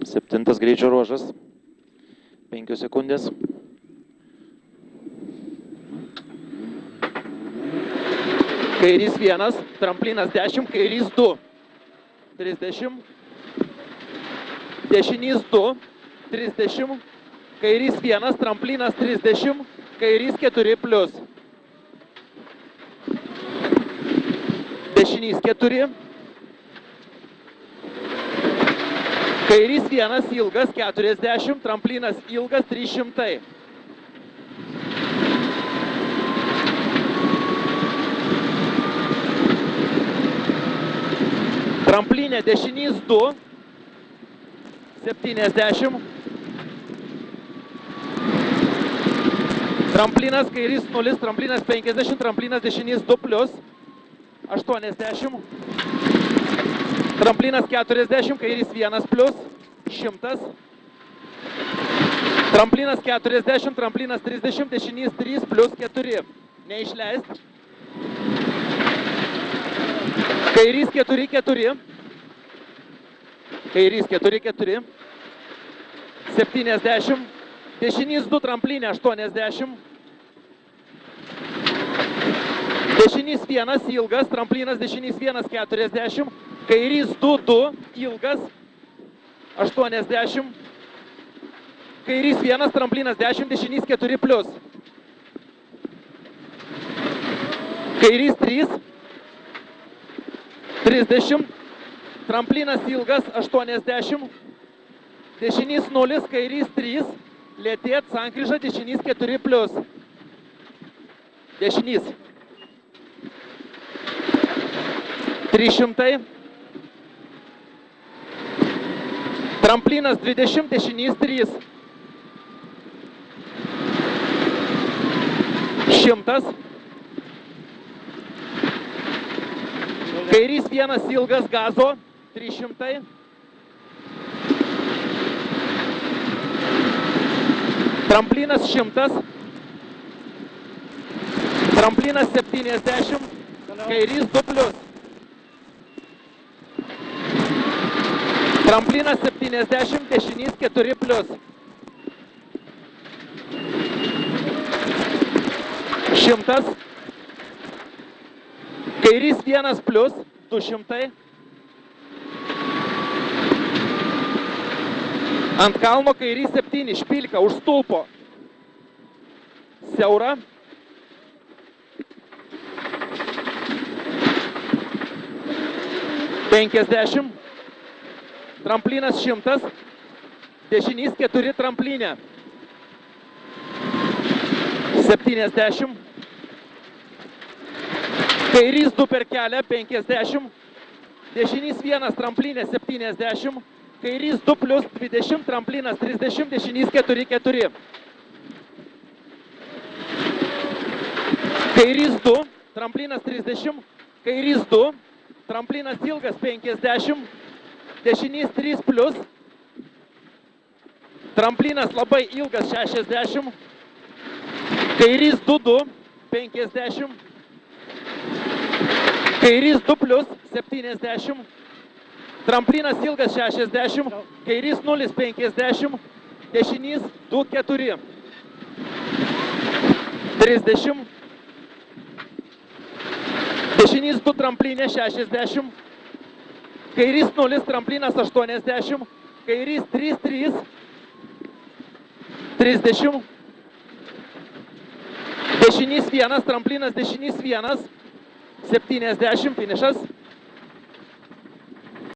7 greičio ruožas. 5 sekundės. Kairys 1, tramplinas 10, kairys 2, 30, dešinys 2, 30, kairys 1, tramplinas 30, kairys 4 plius. Dešinys 4, kairys 1 ilgas 40, tramplinas ilgas 300. Tramplinė dešinys 2, 70. Tramplinas kairys 0, tramplinas 50, tramplinas dešinys 2 plius, 80. Tramplinas 40, kairys 1 plius, 100. Tramplinas 40, tramplinas 30, dešinys 3 plius 4. Neišleist. Kairys 4, 4. Kairys 4, 4. 70. Dešinys 2, tramplinė 80. Dešinys 1, ilgas, tramplinas dešinys 1, 40. Kairys 2, 2, ilgas, 80. Kairys 1, tramplinas 10, dešinys 4 plius. Kairys 3, 30. Tramplinas ilgas, 80. Dešinys 0, kairys 3. Lėtėt, sankryža, dešinys 4 plius. Dešinys. 300. Tramplinas 20, dešinys 3. 100. Kairys 1 ilgas gazo, 300. Tramplinas 100. Tramplinas 70. Kairys 2 plius. Tramplinas 70, dešinys 4 plius. 100. Kairys 1 plius, 200. Ant kalno kairys 7, špilka, už stulpo. Siaura. $50. Tramplinas 100. Dešinys 4 tramplinė. 70. Kairys 2 per kelią, 50. Dešinys 1 tramplinė, 70. Kairys 2 plius 20, tramplinas 30, dešinys 4, 4. Kairys 2, tramplinas 30, kairys 2, tramplinas ilgas 50, dešinys 3 plius, tramplinas labai ilgas 60, kairys 2, 2, 50, kairys 2 plius 70, tramplinas ilgas 60, kairys 0, 50, dešinys 2, 4, 30, dešinys 2 tramplinė 60, kairys 0, tramplinas 80, kairys 3, 3, 30, dešinys 1, tramplinas dešinys 1, 70, finišas.